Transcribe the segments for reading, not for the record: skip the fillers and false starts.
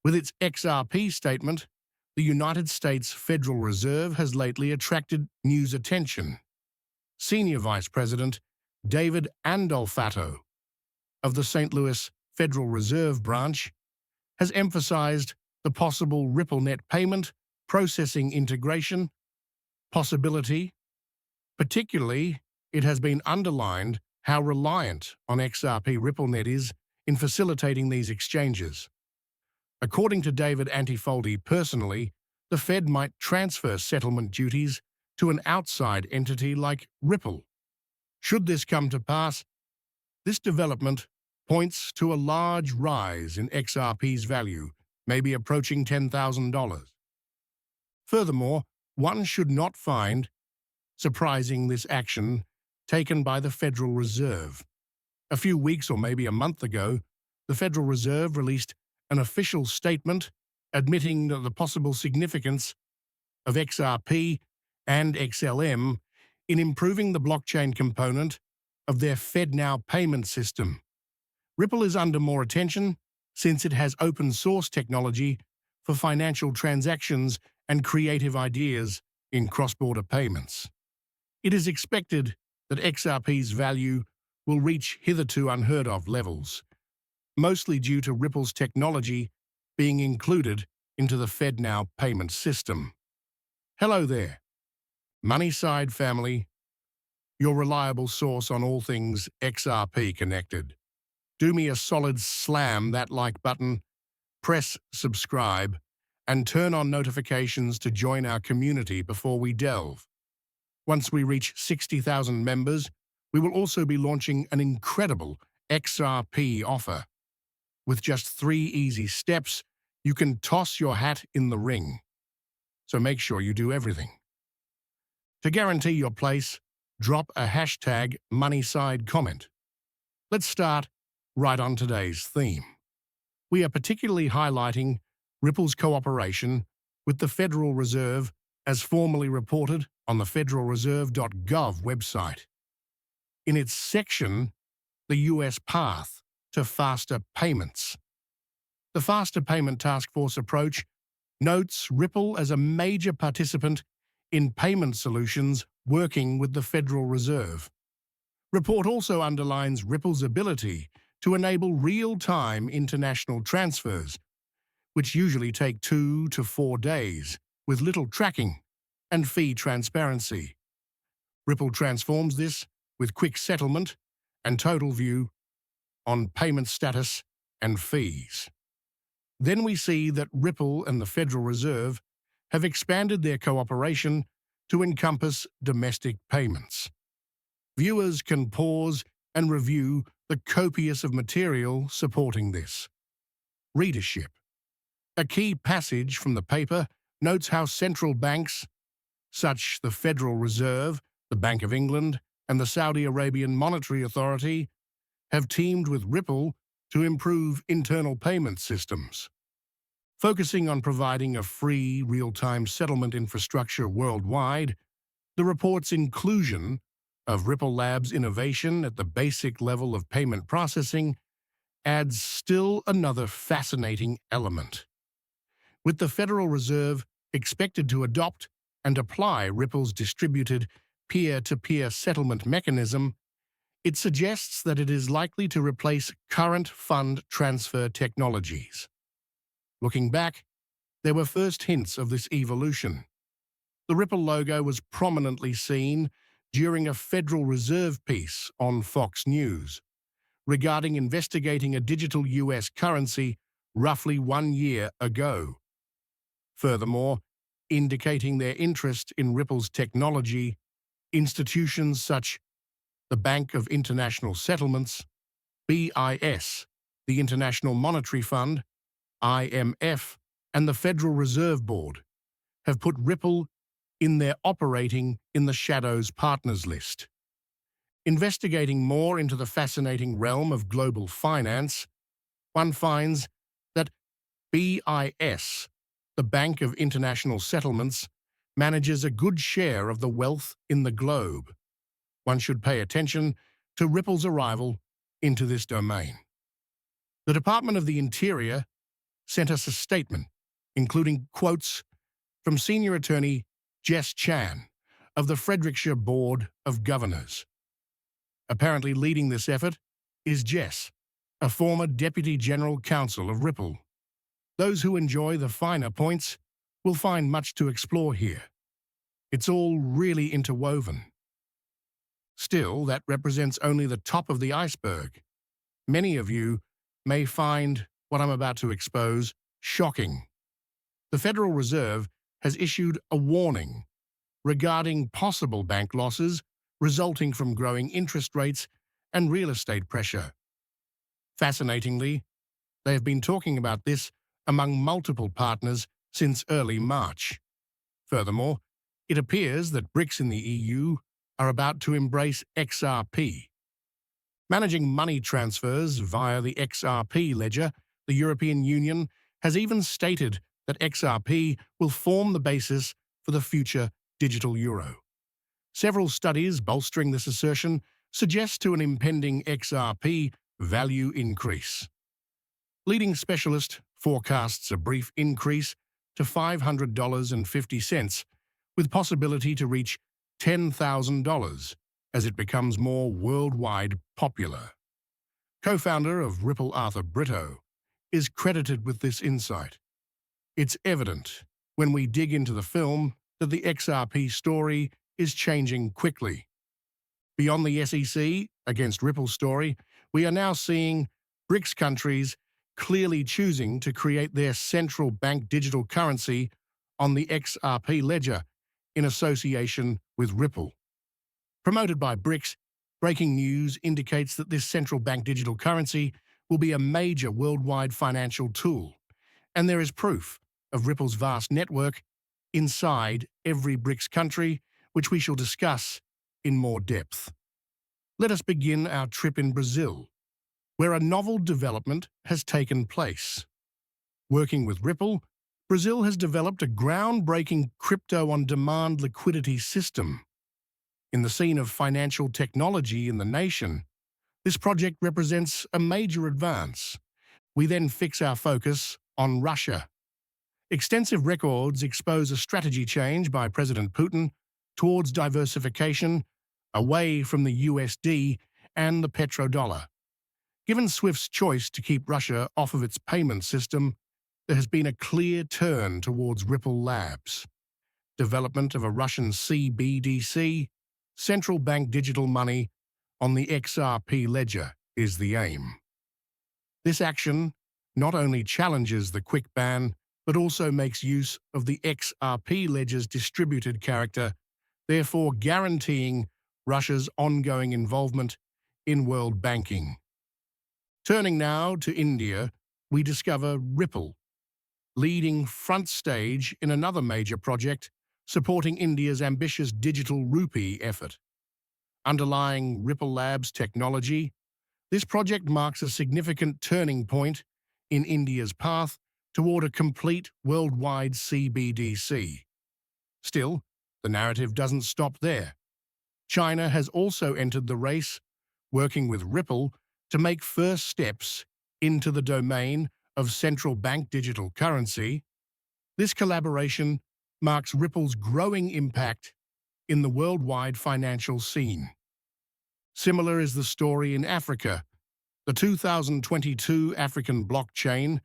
With its XRP statement, the United States Federal Reserve has lately attracted news attention. Senior Vice President David Andolfatto of the St. Louis Federal Reserve Branch has emphasized the possible RippleNet payment processing integration possibility. Particularly, it has been underlined how reliant on XRP RippleNet is in facilitating these exchanges. According to David Antifoldi personally, the Fed might transfer settlement duties to an outside entity like Ripple. Should this come to pass, this development points to a large rise in XRP's value, maybe approaching $10,000. Furthermore, one should not find surprising this action taken by the Federal Reserve. A few weeks or maybe a month ago, the Federal Reserve released an official statement admitting the possible significance of XRP and XLM in improving the blockchain component of their FedNow payment system. Ripple is under more attention since it has open-source technology for financial transactions and creative ideas in cross-border payments. It is expected that XRP's value will reach hitherto unheard-of levels, mostly due to Ripple's technology being included into the FedNow payment system. Hello there, Moneyside family, your reliable source on all things XRP connected. Do me a solid, slam that like button, press subscribe, and turn on notifications to join our community before we delve. Once we reach 60,000 members, we will also be launching an incredible XRP offer. With just 3 easy steps, you can toss your hat in the ring. So make sure you do everything. To guarantee your place, drop a hashtag Moneyside comment. Let's start right on today's theme. We are particularly highlighting Ripple's cooperation with the Federal Reserve as formally reported on the federalreserve.gov website. In its section, The U.S. Path to Faster Payments, the Faster Payment Task Force approach notes Ripple as a major participant in payment solutions working with the Federal Reserve. Report also underlines Ripple's ability to enable real-time international transfers, which usually take 2 to 4 days, with little tracking and fee transparency. Ripple transforms this with quick settlement and total view on payment status and fees. Then we see that Ripple and the Federal Reserve have expanded their cooperation to encompass domestic payments. Viewers can pause and review the copious of material supporting this. Readership. A key passage from the paper notes how central banks, such the Federal Reserve, the Bank of England, and the Saudi Arabian Monetary Authority, have teamed with Ripple to improve internal payment systems. Focusing on providing a free, real-time settlement infrastructure worldwide, the report's inclusion of Ripple Labs' innovation at the basic level of payment processing adds still another fascinating element. With the Federal Reserve expected to adopt and apply Ripple's distributed peer-to-peer settlement mechanism, it suggests that it is likely to replace current fund transfer technologies. Looking back, there were first hints of this evolution. The Ripple logo was prominently seen during a Federal Reserve piece on Fox News regarding investigating a digital U.S. currency roughly 1 year ago. Furthermore, indicating their interest in Ripple's technology, institutions such the Bank of International Settlements, BIS, the International Monetary Fund, IMF, and the Federal Reserve Board have put Ripple in their operating in the shadows partners list. Investigating more into the fascinating realm of global finance, one finds that BIS, the Bank of International Settlements, manages a good share of the wealth in the globe. One should pay attention to Ripple's arrival into this domain. The Department of the Interior sent us a statement, including quotes from senior attorney Jess Chan of the Frederickshire Board of Governors. Apparently leading this effort is Jess, a former Deputy General Counsel of Ripple. Those who enjoy the finer points will find much to explore here. It's all really interwoven. Still, that represents only the top of the iceberg. Many of you may find what I'm about to expose shocking. The Federal Reserve has issued a warning regarding possible bank losses resulting from growing interest rates and real estate pressure. Fascinatingly, they have been talking about this among multiple partners since early March. Furthermore, it appears that BRICS in the EU are about to embrace XRP. Managing money transfers via the XRP ledger, the European Union has even stated that XRP will form the basis for the future digital euro. Several studies bolstering this assertion suggest to an impending XRP value increase. Leading specialist forecasts a brief increase to $500.50, with possibility to reach $10,000 as it becomes more worldwide popular. Co-founder of Ripple Arthur Brito is credited with this insight. It's evident when we dig into the film that the XRP story is changing quickly. Beyond the SEC against Ripple's story, we are now seeing BRICS countries clearly choosing to create their central bank digital currency on the XRP ledger in association with Ripple. Promoted by BRICS, breaking news indicates that this central bank digital currency will be a major worldwide financial tool, and there is proof of Ripple's vast network inside every BRICS country, which we shall discuss in more depth. Let us begin our trip in Brazil, where a novel development has taken place. Working with Ripple, Brazil has developed a groundbreaking crypto-on-demand liquidity system. In the scene of financial technology in the nation, this project represents a major advance. We then fix our focus on Russia. Extensive records expose a strategy change by President Putin towards diversification away from the USD and the petrodollar. Given SWIFT's choice to keep Russia off of its payment system, there has been a clear turn towards Ripple Labs. Development of a Russian CBDC, central bank digital money, on the XRP ledger is the aim. This action not only challenges the quick ban, but also makes use of the XRP ledger's distributed character, therefore guaranteeing Russia's ongoing involvement in world banking. Turning now to India, we discover Ripple, leading front stage in another major project supporting India's ambitious digital rupee effort. Underlying Ripple Labs technology, this project marks a significant turning point in India's path toward a complete worldwide CBDC. Still, the narrative doesn't stop there. China has also entered the race, working with Ripple to make first steps into the domain of central bank digital currency. This collaboration marks Ripple's growing impact in the worldwide financial scene. Similar is the story in Africa. The 2022 African Blockchain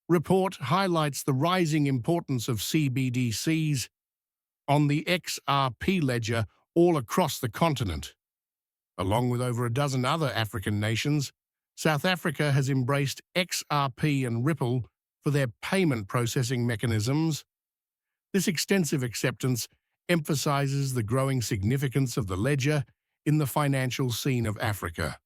Report highlights the rising importance of CBDCs on the XRP ledger all across the continent. Along with over a dozen other African nations, South Africa has embraced XRP and Ripple for their payment processing mechanisms. This extensive acceptance emphasizes the growing significance of the ledger in the financial scene of Africa.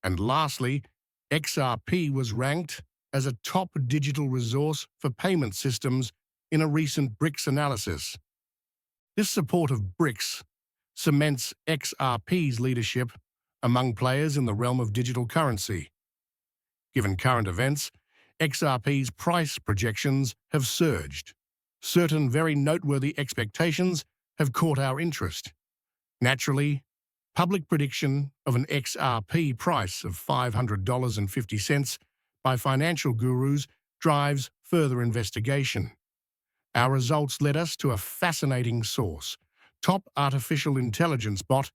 And lastly, XRP was ranked as a top digital resource for payment systems in a recent BRICS analysis. This support of BRICS cements XRP's leadership among players in the realm of digital currency. Given current events, XRP's price projections have surged. Certain very noteworthy expectations have caught our interest. Naturally, public prediction of an XRP price of $500.50 by financial gurus drives further investigation. Our results led us to a fascinating source: top artificial intelligence bot